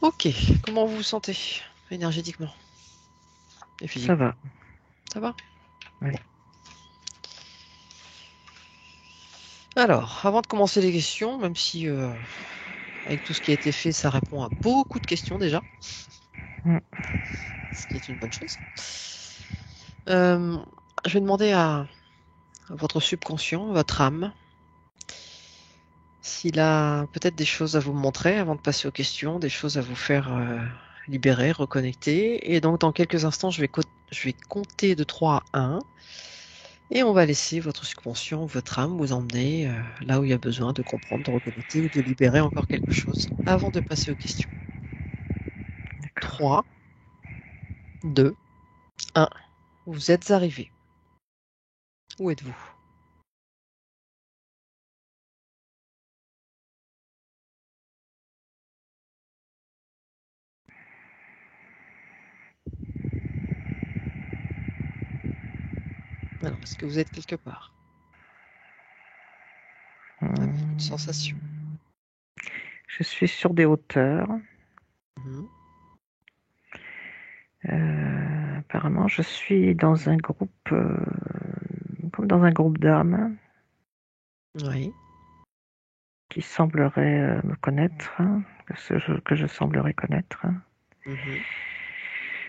Ok, comment vous vous sentez énergétiquement et Ça physiquement? va. Ça va? Oui. Bon. Alors, avant de commencer les questions, même si avec tout ce qui a été fait, ça répond à beaucoup de questions déjà, Mm. ce qui est une bonne chose. Euh, je vais demander à votre subconscient, votre âme, s'il a peut-être des choses à vous montrer avant de passer aux questions, des choses à vous faire libérer, reconnecter. Et donc, dans quelques instants, je vais compter de 3 à 1. Et on va laisser votre subconscient, votre âme vous emmener là où il y a besoin de comprendre, de reconnecter ou de libérer encore quelque chose avant de passer aux questions. D'accord. 3, 2, 1. Vous êtes arrivé. Où êtes-vous? Alors, est-ce que vous êtes quelque part? Avez-vous une sensation? Je suis sur des hauteurs. Mhm. Apparemment, je suis dans un groupe, comme dans un groupe d'âmes Oui. qui semblerait me connaître, que je semblerais connaître. Mhm.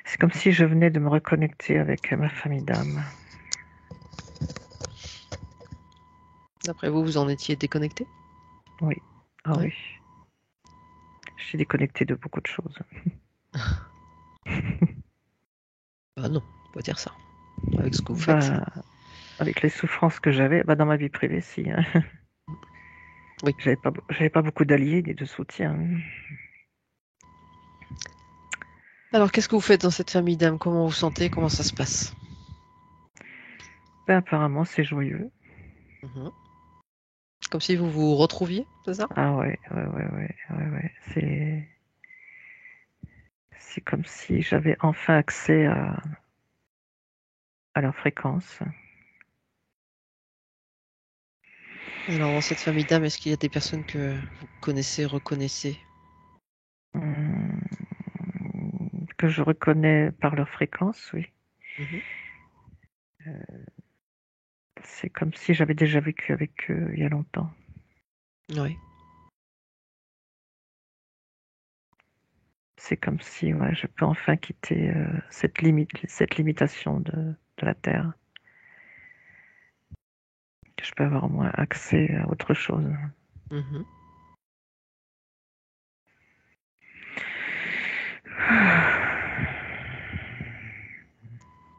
C'est comme si je venais de me reconnecter avec ma famille d'âmes. D'après vous, vous en étiez déconnecté? Oui. Ah Oui. oui. Je suis déconnectée de beaucoup de choses. Bah non, on peut dire ça. Avec ce que vous faites. Bah, avec les souffrances que j'avais, bah, dans ma vie privée, si. Hein. Oui. J'avais pas beaucoup d'alliés ni de soutien. Alors, qu'est-ce que vous faites dans cette famille d'âmes? Comment vous vous sentez? Comment ça se passe? Ben, apparemment, c'est joyeux. Mhm. Comme si vous vous retrouviez, c'est ça? Ah ouais. C'est comme si j'avais enfin accès à leur fréquence. Alors, dans cette famille d'âmes, est-ce qu'il y a des personnes que vous connaissez, reconnaissez? Hum, que je reconnais par leur fréquence, oui. Mhm. C'est comme si j'avais déjà vécu avec eux il y a longtemps. Oui. C'est comme si ouais, je peux enfin quitter cette limitation de la Terre. Que je peux avoir au moins accès à autre chose. Mhm.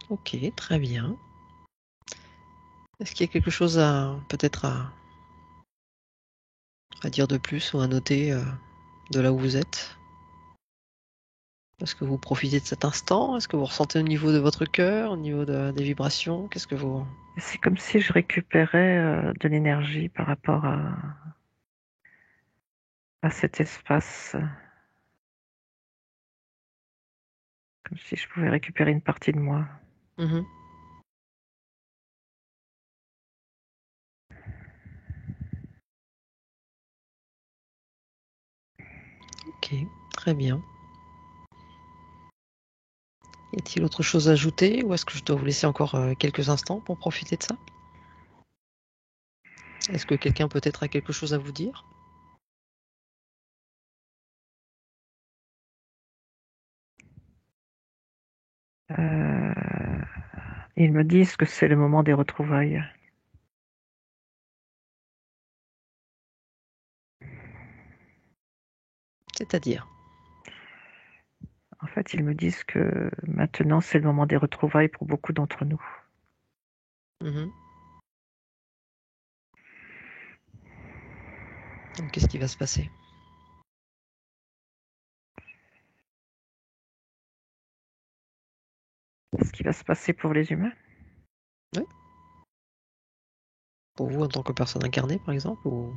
Ok, très bien. Est-ce qu'il y a quelque chose à peut-être à dire de plus ou à noter de là où vous êtes? Est-ce que vous profitez de cet instant? Est-ce que vous ressentez au niveau de votre cœur, au niveau des vibrations? Qu'est-ce que vous... C'est comme si je récupérais de l'énergie par rapport à cet espace, comme si je pouvais récupérer une partie de moi. Mhm. Ok, très bien. Y a-t-il autre chose à ajouter ou est-ce que je dois vous laisser encore quelques instants pour profiter de ça? Est-ce que quelqu'un peut-être a quelque chose à vous dire? Ils me disent que c'est le moment des retrouvailles. C'est-à-dire? En fait, ils me disent que maintenant c'est le moment des retrouvailles pour beaucoup d'entre nous. Mhm. Donc, qu'est-ce qui va se passer? Ce qui va se passer pour les humains. Oui. Pour vous en tant que personne incarnée, par exemple, ou...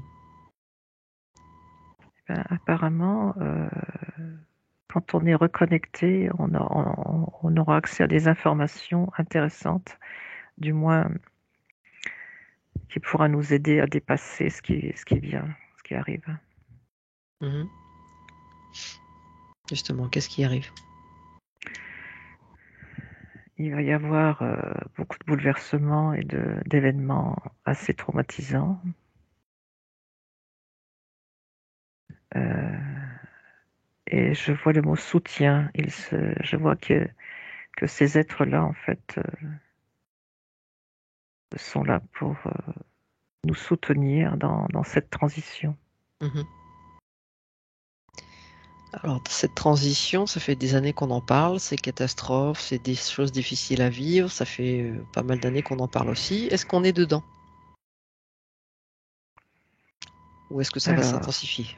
Ben, apparemment, quand on est reconnecté, on aura accès à des informations intéressantes, du moins qui pourra nous aider à dépasser ce qui vient, ce qui arrive. Mhm. Justement, qu'est-ce qui arrive? Il va y avoir beaucoup de bouleversements et d'événements assez traumatisants. Et je vois le mot soutien. Je vois que ces êtres-là, en fait, sont là pour nous soutenir dans cette transition. Mhm. Alors, cette transition, ça fait des années qu'on en parle, c'est catastrophe, c'est des choses difficiles à vivre, ça fait pas mal d'années qu'on en parle aussi. Est-ce qu'on est dedans? Ou est-ce que ça va Alors, s'intensifier?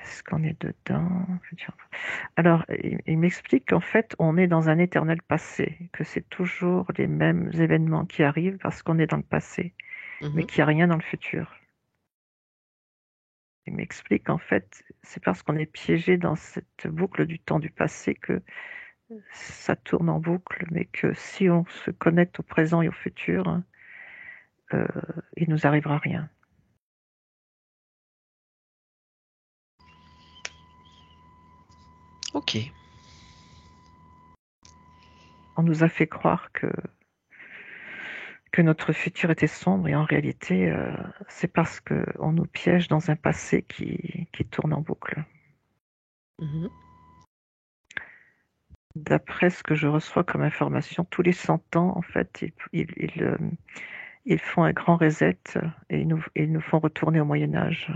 est-ce qu'on est dedans? Alors, il m'explique qu'en fait, on est dans un éternel passé, que c'est toujours les mêmes événements qui arrivent parce qu'on est dans le passé, mais Mhm. qu'il n'y a rien dans le futur. Il m'explique qu'en fait, c'est parce qu'on est piégé dans cette boucle du temps du passé que ça tourne en boucle, mais que si on se connecte au présent et au futur, euh, il nous arrivera rien. Ok. On nous a fait croire que notre futur était sombre et en réalité, c'est parce qu'on nous piège dans un passé qui tourne en boucle. Mhm. D'après ce que je reçois comme information, tous les 100 ans, en fait, ils font un grand reset et ils nous font retourner au Moyen Âge.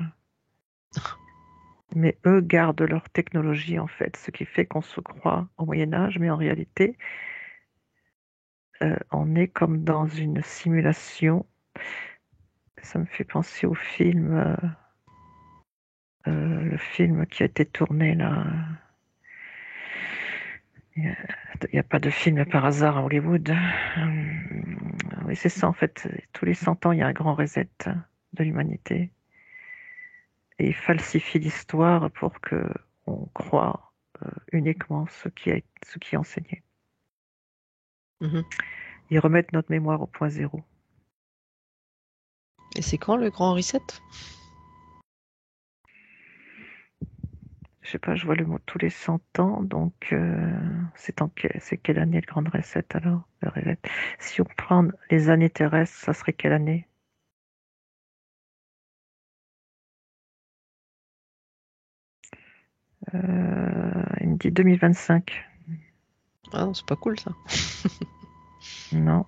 Mais eux gardent leur technologie, en fait, ce qui fait qu'on se croit au Moyen Âge, mais en réalité, on est comme dans une simulation. Ça me fait penser au film, le film qui a été tourné là. Il n'y a pas de film par hasard à Hollywood. Oui, c'est ça en fait. Tous les 100 ans, il y a un grand reset de l'humanité. Et il falsifie l'histoire pour que on croit uniquement ce qui est enseigné. Mhm. Ils remettent notre mémoire au point zéro. Et c'est quand le grand reset? Je sais pas, je vois le mot tous les 100 ans, donc c'est quelle année le grand reset alors? Le reset. Si on prend les années terrestres, ça serait quelle année? Il me dit 2025. Ah non, c'est pas cool ça. Non,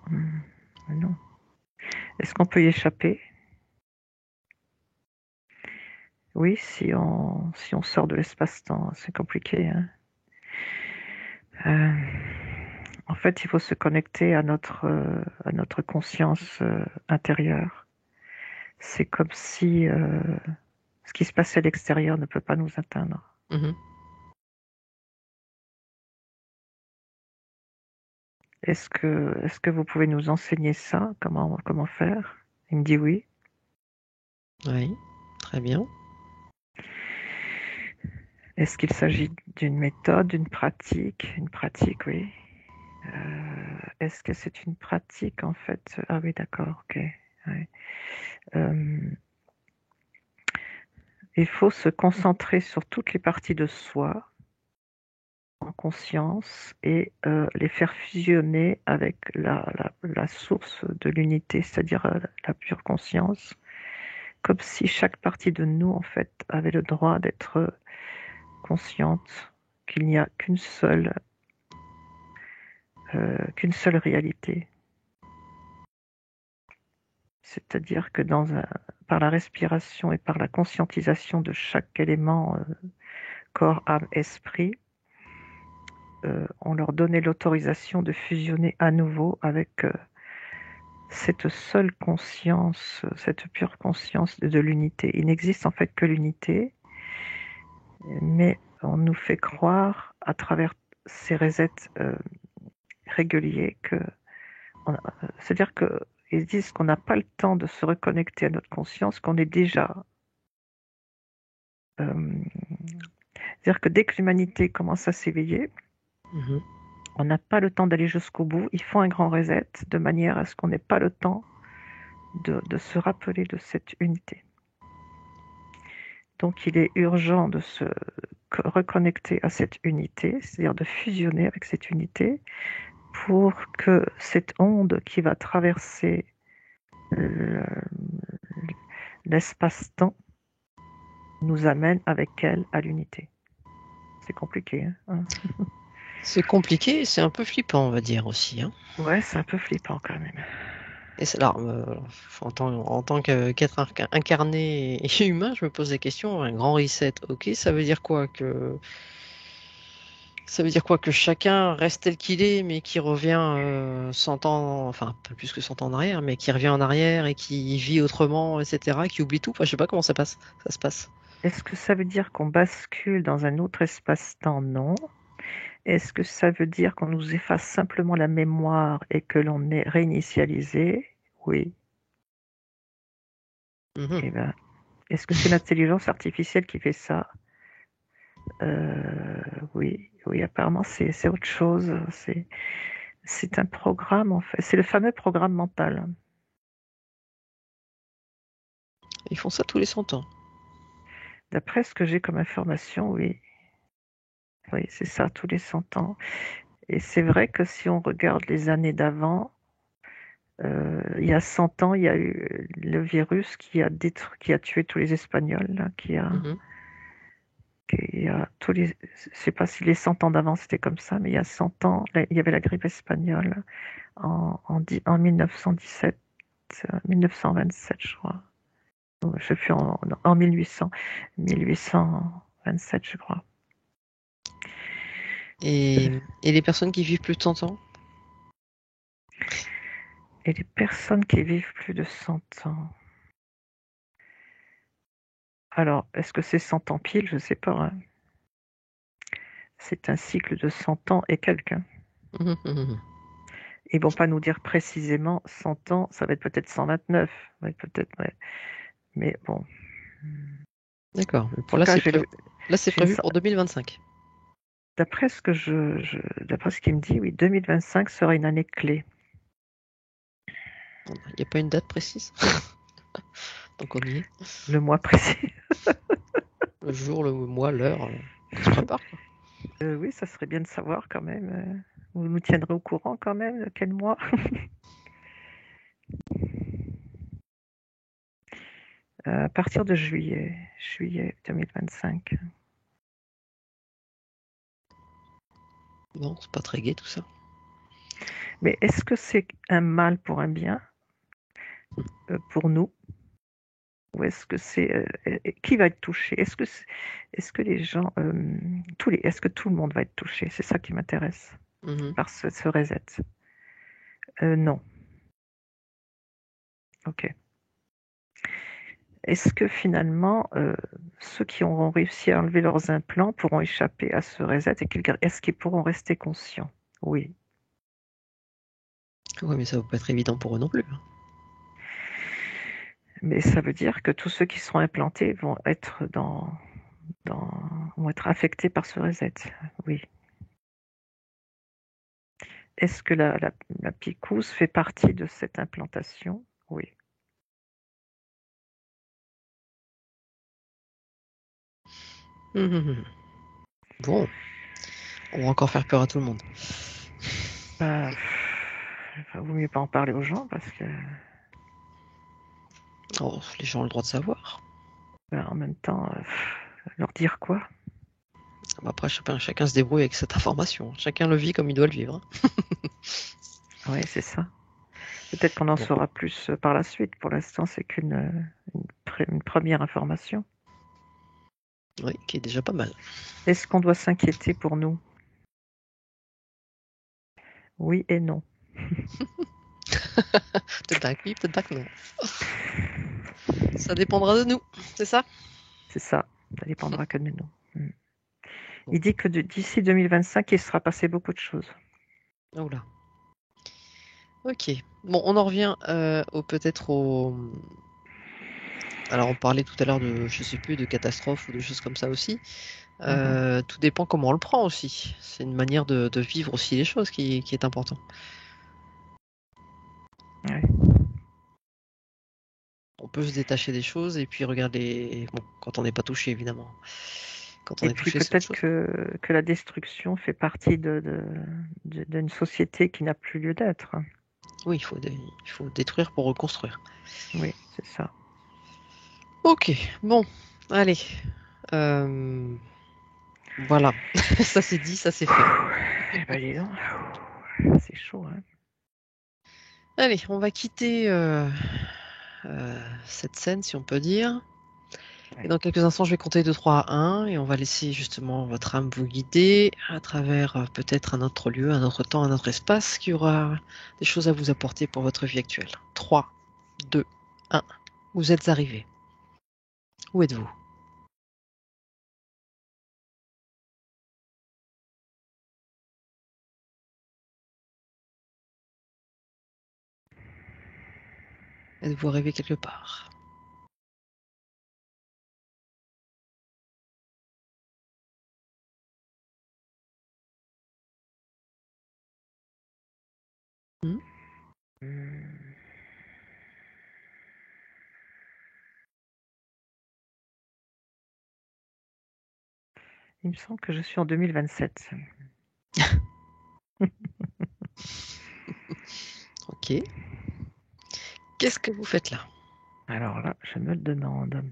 non. Est-ce qu'on peut y échapper? Oui, si on sort de l'espace-temps, c'est compliqué, hein. Euh, En fait, il faut se connecter à notre conscience intérieure. C'est comme si ce qui se passe à l'extérieur ne peut pas nous atteindre. Mhm. Est-ce que vous pouvez nous enseigner ça? Comment faire? Il me dit oui. Oui, très bien. Est-ce qu'il s'agit d'une méthode, d'une pratique? Une pratique, oui. Est-ce que c'est une pratique en fait? Ah oui, d'accord, ok. Ouais. Euh, il faut se concentrer sur toutes les parties de soi en conscience et les faire fusionner avec la source de l'unité, c'est-à-dire la pure conscience, comme si chaque partie de nous en fait avait le droit d'être consciente qu'il n'y a qu'une seule réalité. C'est-à-dire que par la respiration et par la conscientisation de chaque élément, corps, âme, esprit, on leur donnait l'autorisation de fusionner à nouveau avec cette seule conscience, cette pure conscience de l'unité. Il n'existe en fait que l'unité, mais on nous fait croire à travers ces resets réguliers c'est-à-dire qu'ils disent qu'on n'a pas le temps de se reconnecter à notre conscience, qu'on est déjà. C'est-à-dire que dès que l'humanité commence à s'éveiller, Mhm. on n'a pas le temps d'aller jusqu'au bout. Ils font un grand reset de manière à ce qu'on n'ait pas le temps de se rappeler de cette unité. Donc il est urgent reconnecter à cette unité, c'est-à-dire de fusionner avec cette unité pour que cette onde qui va traverser l'espace-temps nous amène avec elle à l'unité. C'est compliqué, hein. C'est compliqué, c'est un peu flippant, on va dire aussi, hein. Ouais, c'est un peu flippant quand même. Et alors, en tant qu'être incarné et humain, je me pose des questions. Un grand reset, ok, ça veut dire quoi que chacun reste tel qu'il est, mais qui revient 100 ans, enfin pas plus que 100 ans en arrière, mais qui revient en arrière et qui vit autrement, etc., qui oublie tout. Enfin, je sais pas comment ça se passe. Est-ce que ça veut dire qu'on bascule dans un autre espace-temps? Non. Est-ce que ça veut dire qu'on nous efface simplement la mémoire et que l'on est réinitialisé? Oui. Mhm. Eh ben, est-ce que c'est l'intelligence artificielle qui fait ça? Oui, oui, apparemment c'est autre chose. C'est un programme en fait. C'est le fameux programme mental. Ils font ça tous les 100 ans. D'après ce que j'ai comme information, oui. Oui, c'est ça, tous les 100 ans. Et c'est vrai que si on regarde les années d'avant, il y a 100 ans, il y a eu le virus qui a tué tous les Espagnols, là, Mhm. je ne sais pas si les 100 ans d'avant c'était comme ça, mais il y a 100 ans, il y avait la grippe espagnole en 1917, 1927, je crois. Je sais plus, en 1827, je crois. Et les personnes qui vivent plus de 100 ans? Et les personnes qui vivent plus de 100 ans. Alors, est-ce que c'est 100 ans pile? Je ne sais pas, hein. C'est un cycle de 100 ans et quelques. Mhm, mhm. Ils vont pas nous dire précisément 100 ans, ça va être peut-être 129. Ouais, peut-être, ouais. Mais bon. D'accord. En tout cas, Là, c'est j'ai une, prévu pour 2025. d'après ce que d'après ce qu'il me dit, oui, 2025 sera une année clé. Il n'y a pas une date précise. Donc on y est. Le mois précis. Le jour, le mois, l'heure. On se prépare, quoi. Oui, ça serait bien de savoir quand même. Vous nous tiendrez au courant quand même de quel mois? À partir de juillet 2025. Bon, c'est pas très gai tout ça. Mais est-ce que c'est un mal pour un bien pour nous? Ou est-ce que c'est qui va être touché? Est-ce que les gens, est-ce que tout le monde va être touché? C'est ça qui m'intéresse Mhm. par ce reset. Non. Ok. Est-ce que finalement, ceux qui auront réussi à enlever leurs implants pourront échapper à ce reset et est-ce qu'ils pourront rester conscients? Oui. Ouais, mais ça va pas être évident pour eux non plus, hein. Mais ça veut dire que tous ceux qui seront implantés vont être vont être affectés par ce reset. Oui. Est-ce que la picouse fait partie de cette implantation? Oui. Mhm. Bon, on va encore faire peur à tout le monde. Bah, vaut mieux pas en parler aux gens parce que Oh, les gens ont le droit de savoir. en même temps, leur dire quoi? Bah, après, chacun se débrouille avec cette information. Chacun le vit comme il doit le vivre, hein. Oui, c'est ça. Peut-être qu'on en Bon, saura plus par la suite. Pour l'instant, c'est une première information. oui, qui est déjà pas mal. Est-ce qu'on doit s'inquiéter pour nous? Oui et non. Peut-être pas que oui, peut-être pas que non. Ça dépendra de nous, c'est ça? C'est ça. Ça dépendra que de nous. Mm. Bon. Il dit que d'ici 2025, il sera passé beaucoup de choses. Oh là. Ok. Bon, on en revient peut-être au. Alors, on parlait tout à l'heure de, je sais plus, de catastrophes ou de choses comme ça aussi. Mhm. Tout dépend comment on le prend aussi. C'est une manière de vivre aussi les choses qui est important. Ouais. On peut se détacher des choses et puis regarder, bon, quand on n'est pas touché évidemment. quand on Et est puis touché cette peut-être chose. que la destruction fait partie d'une société qui n'a plus lieu d'être. Oui, il faut détruire pour reconstruire. Oui, c'est ça. Ok, bon, allez. Voilà, ça c'est dit, ça c'est fait. Eh ben dis donc, c'est chaud, hein. Allez, on va quitter cette scène, si on peut dire. Et Ouais. dans quelques instants, je vais compter de 3 à 1 et on va laisser justement votre âme vous guider à travers peut-être un autre lieu, un autre temps, un autre espace qui aura des choses à vous apporter pour votre vie actuelle. 3, 2, 1. Vous êtes arrivés. Où êtes-vous? Êtes-vous arrivé quelque part? Hmm. Hmm. Il me semble que je suis en 2027. Ok. Qu'est-ce que vous faites là? Alors là, je me le demande.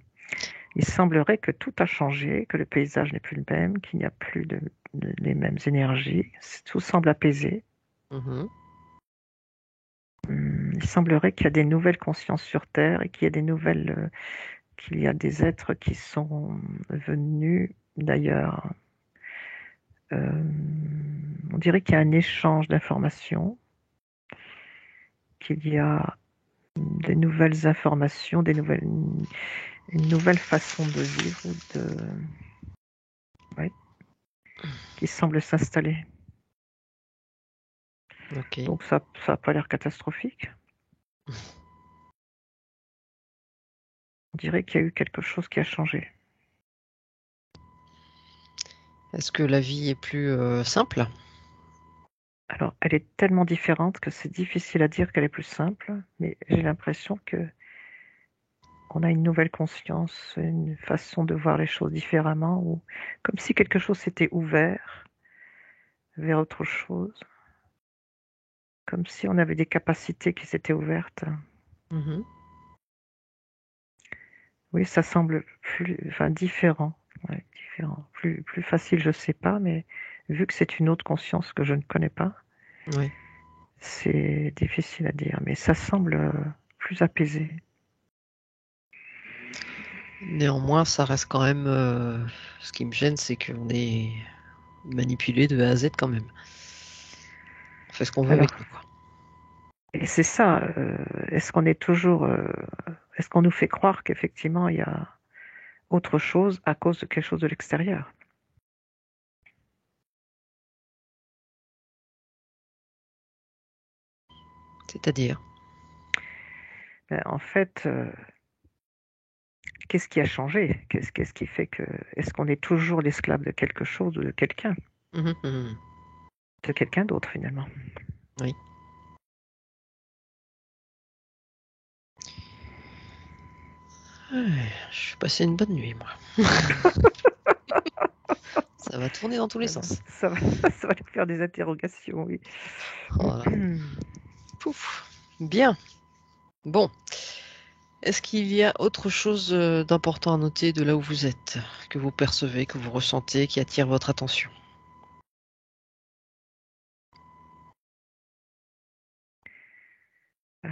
Il semblerait que tout a changé, que le paysage n'est plus le même, qu'il n'y a plus les mêmes énergies. Tout semble apaisé. Mhm. Il semblerait qu'il y a des nouvelles consciences sur Terre et qu'il y a qu'il y a des êtres qui sont venus d'ailleurs. On dirait qu'il y a un échange d'informations, qu'il y a des nouvelles informations, une nouvelle façon de vivre ouais, qui semble s'installer. Ok. Donc ça n'a pas l'air catastrophique. On dirait qu'il y a eu quelque chose qui a changé. Est-ce que la vie est plus simple? Alors, elle est tellement différente que c'est difficile à dire qu'elle est plus simple, mais j'ai l'impression que on a une nouvelle conscience, une façon de voir les choses différemment, ou comme si quelque chose s'était ouvert vers autre chose, comme si on avait des capacités qui s'étaient ouvertes. Mhm. Oui, ça semble différent. Ouais, différent. Plus facile, je sais pas, mais vu que c'est une autre conscience que je ne connais pas, Oui. c'est difficile à dire, mais ça semble plus apaisé. Néanmoins, ça reste quand même. Ce qui me gêne, c'est qu'on est manipulé de A à Z quand même. On fait ce qu'on veut Alors, avec nous, quoi. et c'est ça, est-ce qu'on nous fait croire qu'effectivement il y a autre chose à cause de quelque chose de l'extérieur? C'est-à-dire. En fait, qu'est-ce qui a changé? Qu'est-ce qui fait que, est-ce qu'on est toujours l'esclave de quelque chose ou Mhm, mhm. de quelqu'un d'autre finalement? Oui. Ouais, je suis passé une bonne nuit, moi. Ça va tourner dans tous les Voilà. sens. Ça va, ça va nous faire des interrogations, oui. Voilà. Pouf. Bien. Bon. Est-ce qu'il y a autre chose d'important à noter de là où vous êtes, que vous percevez, que vous ressentez, qui attire votre attention? Euh,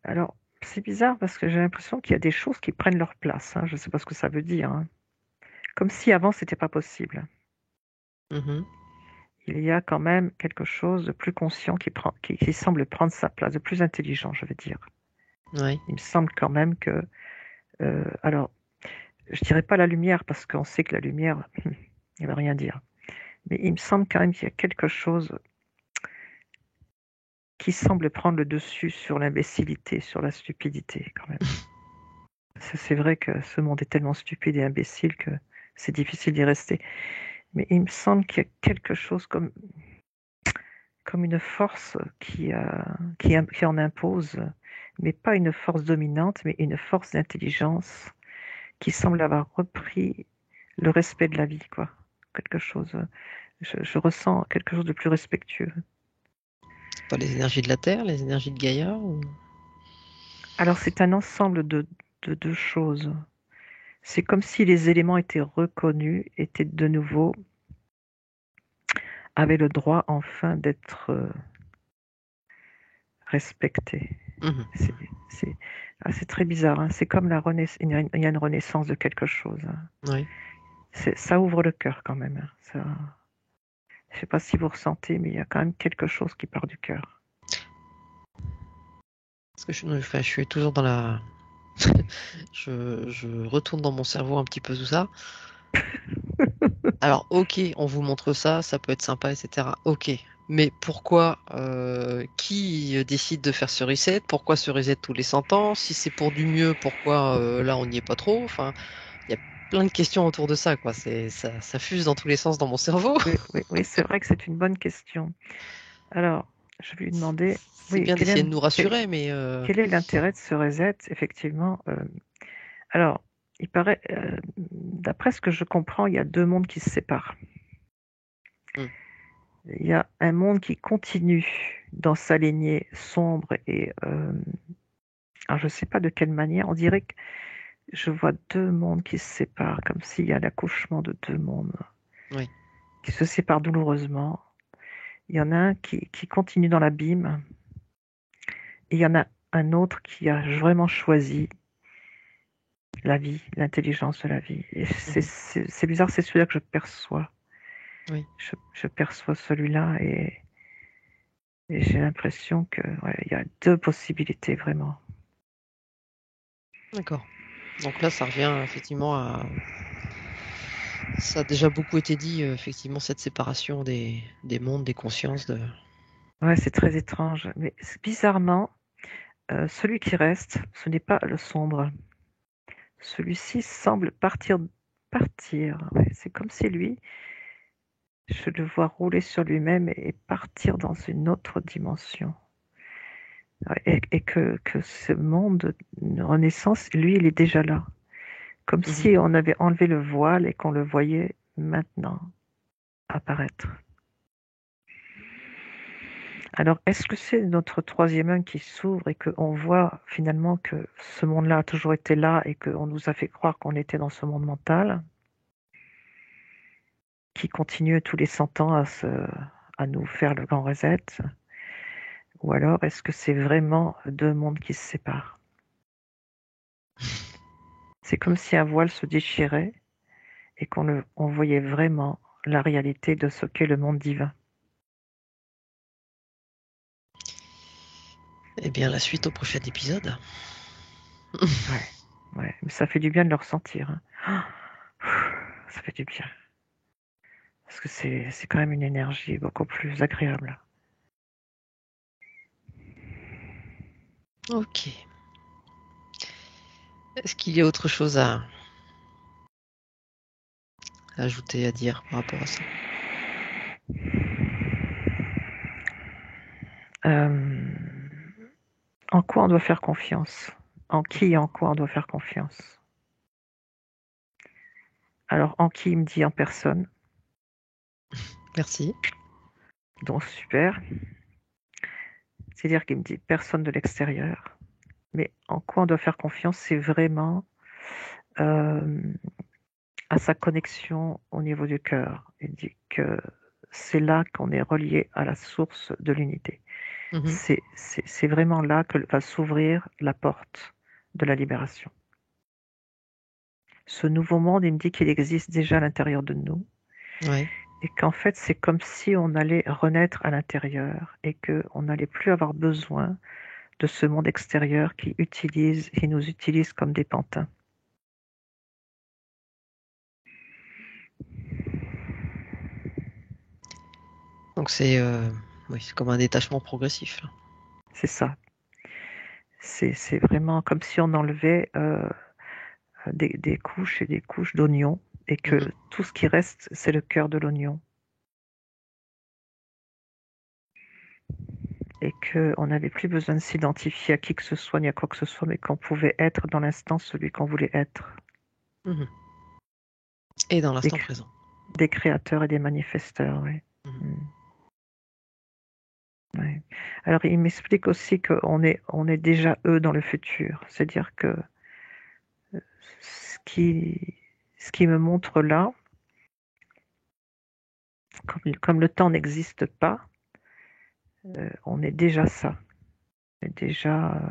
Alors, c'est bizarre parce que j'ai l'impression qu'il y a des choses qui prennent leur place, hein. Je ne sais pas ce que ça veut dire, hein. Comme si avant, c'était pas possible. Mhm. Il y a quand même quelque chose de plus conscient qui semble prendre sa place, de plus intelligent, je veux dire. Oui. Il me semble quand même que, alors, je dirais pas la lumière parce qu'on sait que la lumière, elle veut rien dire. Mais il me semble quand même qu'il y a quelque chose qui semble prendre le dessus sur l'imbécilité, sur la stupidité, quand même. C'est vrai que ce monde est tellement stupide et imbécile que c'est difficile d'y rester. Mais il me semble qu'il y a quelque chose comme une force qui en impose, mais pas une force dominante, mais une force d'intelligence qui semble avoir repris le respect de la vie, quoi. Quelque chose. Je ressens quelque chose de plus respectueux. C'est pas les énergies de la Terre, les énergies de Gaïa ou... Alors c'est un ensemble de choses. C'est comme si les éléments étaient reconnus, étaient de nouveau, avaient le droit enfin d'être respectés. Mhm. C'est très bizarre, hein. C'est comme il y a une renaissance de quelque chose, hein. Oui. Ça ouvre le cœur quand même, hein. Ça, je ne sais pas si vous ressentez, mais il y a quand même quelque chose qui part du cœur. Parce que je suis toujours dans la... je retourne dans mon cerveau un petit peu tout ça. Alors, ok, on vous montre ça, ça peut être sympa, etc. Ok. Mais pourquoi, qui décide de faire ce reset? Pourquoi ce reset tous les 100 ans? Si c'est pour du mieux, pourquoi là on n'y est pas trop? Enfin, il y a plein de questions autour de ça, quoi. Ça fuse dans tous les sens dans mon cerveau. Oui, c'est vrai que c'est une bonne question. Alors, je vais lui demander, C'est bien d'essayer de nous rassurer, mais quel est l'intérêt de ce reset, effectivement. Alors, il paraît, d'après ce que je comprends, il y a deux mondes qui se séparent. Hmm. Il y a un monde qui continue dans sa lignée sombre et alors je ne sais pas de quelle manière, on dirait que je vois deux mondes qui se séparent, comme s'il y a l'accouchement de deux mondes Oui. qui se séparent douloureusement. Il y en a un qui continue dans l'abîme et il y en a un autre qui a vraiment choisi la vie, l'intelligence de la vie. Et c'est bizarre, c'est celui-là que je perçois. Oui. Je perçois celui-là et j'ai l'impression que il y a deux possibilités vraiment. D'accord. Donc là, ça revient effectivement à... Ça a déjà beaucoup été dit, effectivement, cette séparation des mondes, des consciences. Ouais, c'est très étrange. Mais bizarrement, celui qui reste, ce n'est pas le sombre. Celui-ci semble partir. Ouais, c'est comme si lui, je le vois rouler sur lui-même et partir dans une autre dimension. Ouais, et que ce monde de renaissance, lui, il est déjà là. Comme Mhm. si on avait enlevé le voile et qu'on le voyait maintenant apparaître. Alors, est-ce que c'est notre troisième œil qui s'ouvre et qu'on voit finalement que ce monde-là a toujours été là et qu'on nous a fait croire qu'on était dans ce monde mental qui continue tous les 100 ans à nous faire le grand reset? Ou alors est-ce que c'est vraiment deux mondes qui se séparent? C'est comme si un voile se déchirait et on voyait vraiment la réalité de ce qu'est le monde divin. Eh bien, la suite au prochain épisode. Ouais, mais ça fait du bien de le ressentir, hein. Ça fait du bien. Parce que c'est quand même une énergie beaucoup plus agréable. Ok. Est-ce qu'il y a autre chose à ajouter, à dire par rapport à ça? En quoi on doit faire confiance? En qui et en quoi on doit faire confiance? Alors, en qui il me dit en personne, Merci. donc super. C'est-à-dire qu'il me dit personne de l'extérieur. Mais en quoi on doit faire confiance, c'est vraiment à sa connexion au niveau du cœur. Il dit que c'est là qu'on est relié à la source de l'unité. Mhm. C'est vraiment là que va s'ouvrir la porte de la libération. Ce nouveau monde, il me dit qu'il existe déjà à l'intérieur de nous Ouais. et qu'en fait, c'est comme si on allait renaître à l'intérieur et qu'on n'allait plus avoir besoin de ce monde extérieur qui nous utilise comme des pantins. Donc oui, c'est comme un détachement progressif, là. C'est ça. C'est vraiment comme si on enlevait des couches et des couches d'oignons et que Mhm. tout ce qui reste, c'est le cœur de l'oignon. Et qu'on n'avait plus besoin de s'identifier à qui que ce soit ni à quoi que ce soit, mais qu'on pouvait être dans l'instant celui qu'on voulait être. Mhm. Et dans des, l'instant cr- présent. des créateurs et des manifesteurs, oui. Mhm. Ouais. Alors, il m'explique aussi on est déjà eux dans le futur. C'est-à-dire que ce qui, ce qui me montre là, comme le temps n'existe pas, on est déjà ça. On est déjà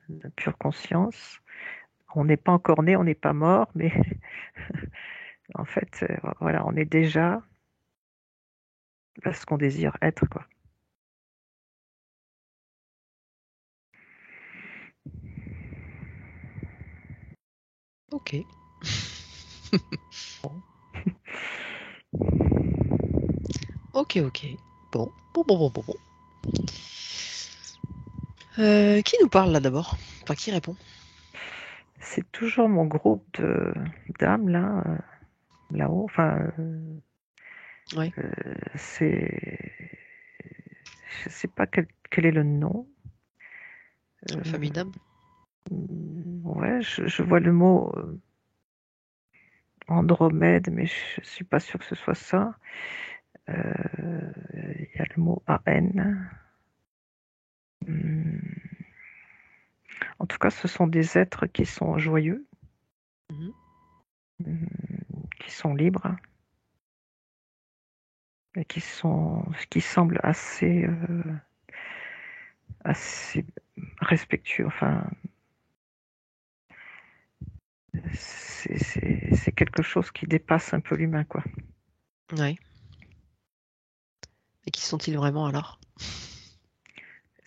la pure conscience. On n'est pas encore né, on n'est pas mort, mais en fait, voilà, on est déjà ce qu'on désire être, quoi. Ok. Ok, ok. Bon, bon, bon, bon, bon, bon. Qui nous parle là d'abord? Enfin, qui répond? C'est toujours mon groupe de d'âmes là, là-haut. Enfin, Oui. c'est, je sais pas quel est le nom. Famille d'âme. Ouais, je vois le mot Andromède, mais je suis pas sûr que ce soit ça. Il y a le mot AN. En tout cas, ce sont des êtres qui sont joyeux, Mhm. qui sont libres et qui semblent assez respectueux. Enfin, c'est quelque chose qui dépasse un peu l'humain, quoi. Oui. Et qui sont-ils vraiment alors?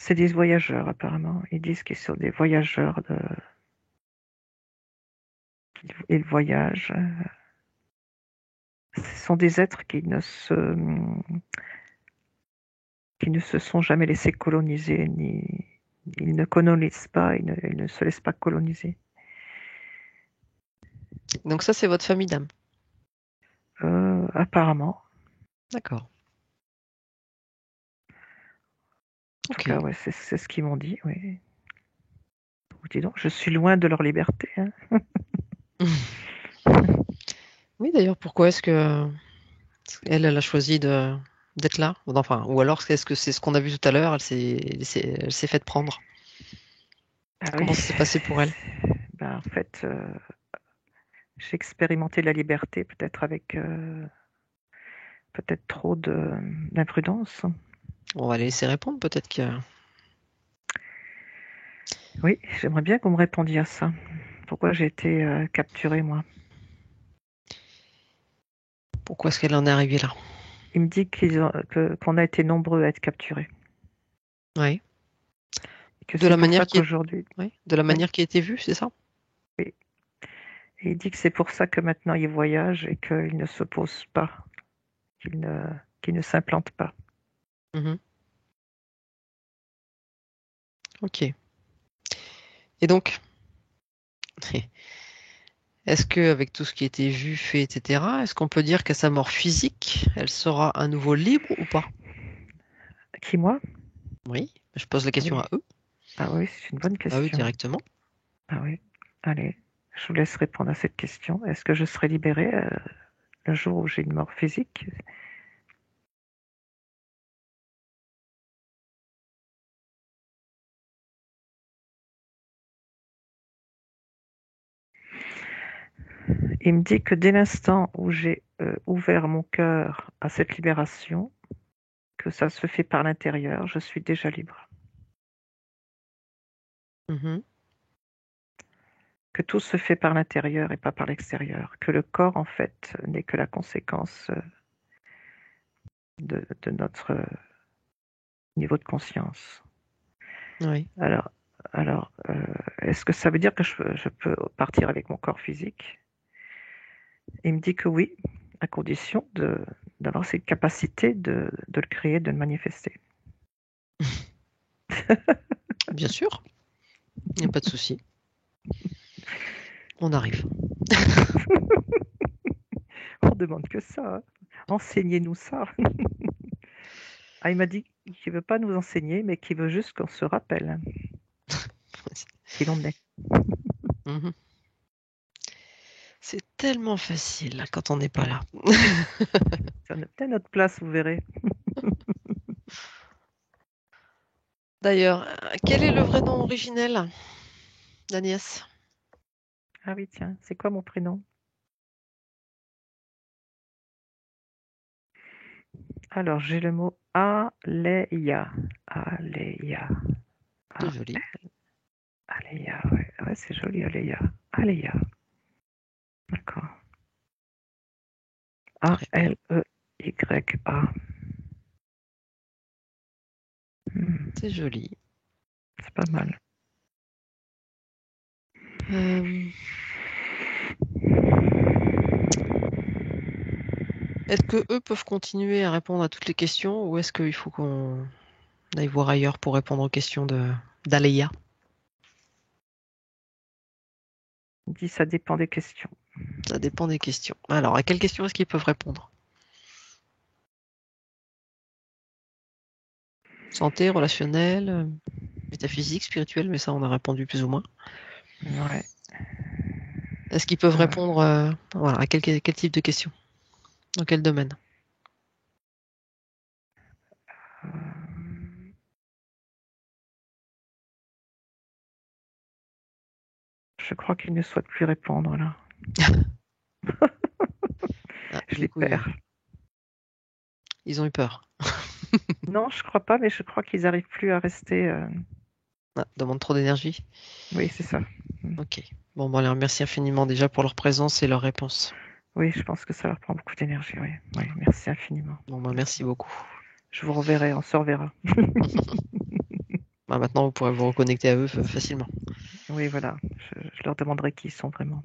C'est des voyageurs, apparemment. Ils disent qu'ils sont des voyageurs ils voyagent. Ce sont des êtres qui ne se sont jamais laissés coloniser, ni ils ne colonisent pas, ils ne se laissent pas coloniser. Donc ça, c'est votre famille d'âme. Apparemment. D'accord. En tout Ok. cas, ouais, c'est ce qu'ils m'ont dit, oui. Dis donc, je suis loin de leur liberté, hein. Oui, d'ailleurs, pourquoi est-ce que elle a choisi de d'être là? Enfin, ou alors est-ce que c'est ce qu'on a vu tout à l'heure? Elle s'est faite prendre. Ah oui. Comment ça s'est passé pour elle? Ben, en fait, j'ai expérimenté la liberté peut-être avec peut-être trop d'imprudence. On va les laisser répondre, peut-être que. Oui, j'aimerais bien que vous me répondiez à ça. Pourquoi j'ai été capturée, moi? Pourquoi est-ce qu'elle en est arrivée là? Il me dit qu'on a été nombreux à être capturés. Oui. Et que De c'est la pour manière ça qui est, qu'aujourd'hui, oui, de la oui, manière qui a été vue, c'est ça? oui. Et il dit que c'est pour ça que maintenant il voyage et qu'il ne s'oppose pas, qu'il ne, qu'il ne s'implante pas. Mhm. Ok. Et donc, est-ce que avec tout ce qui a été vu, fait, etc., est-ce qu'on peut dire qu'à sa mort physique, elle sera à nouveau libre ou pas? Qui, moi? Oui. Je pose la question Oui. à eux, Ah oui, c'est une bonne à eux question. directement. Ah oui. Allez, je vous laisse répondre à cette question. Est-ce que je serai libérée le jour où j'ai une mort physique? Il me dit que dès l'instant où j'ai ouvert mon cœur à cette libération, que ça se fait par l'intérieur, je suis déjà libre. Mhm. Que tout se fait par l'intérieur et pas par l'extérieur. Que le corps, en fait, n'est que la conséquence de notre niveau de conscience. Oui. Alors, alors, est-ce que ça veut dire que je peux partir avec mon corps physique? Il me dit que oui, à condition d'avoir cette capacité de le créer, de le manifester. Bien sûr, il n'y a pas de souci. On arrive. On demande que ça, hein. Enseignez-nous ça. Ah, il m'a dit qu'il ne veut pas nous enseigner, mais qu'il veut juste qu'on se rappelle qui l'on est. Mhm. C'est tellement facile quand on n'est pas là. Ça a peut-être notre place, vous verrez. D'ailleurs, quel est le vrai nom originel d'Agnès? Ah oui, tiens, c'est quoi mon prénom? Alors, j'ai le mot Aléa. Aléa. C'est joli. Aléa, ouais, ouais, c'est joli, Aléa. Aléa. D'accord. Très bien. A-L-E-Y-A. C'est joli. C'est pas mal. Est-ce que eux peuvent continuer à répondre à toutes les questions ou est-ce qu'il faut qu'on aille voir ailleurs pour répondre aux questions d'Aléa? Il dit ça dépend des questions. Ça dépend des questions. Alors, à quelles questions est-ce qu'ils peuvent répondre? Santé, relationnel, métaphysique, spirituel, mais ça on a répondu plus ou moins. Ouais. Est-ce qu'ils peuvent répondre voilà, à quel type de questions? Dans quel domaine? Je crois qu'il ne souhaite plus répondre là. Ah, Je du les coup, perds. ils ont eu peur. Non, je crois pas, mais je crois qu'ils n'arrivent plus à rester. Ah, demande trop d'énergie. Oui, c'est ça. Ok. Bon, bon, alors merci infiniment déjà pour leur présence et leurs réponses. Oui, je pense que ça leur prend beaucoup d'énergie. Oui, oui, merci infiniment. Bon, bah, merci beaucoup. Je vous reverrai, on se reverra. Bah, maintenant, vous pourrez vous reconnecter à eux facilement. Oui, voilà. Je leur demanderai qui ils sont vraiment.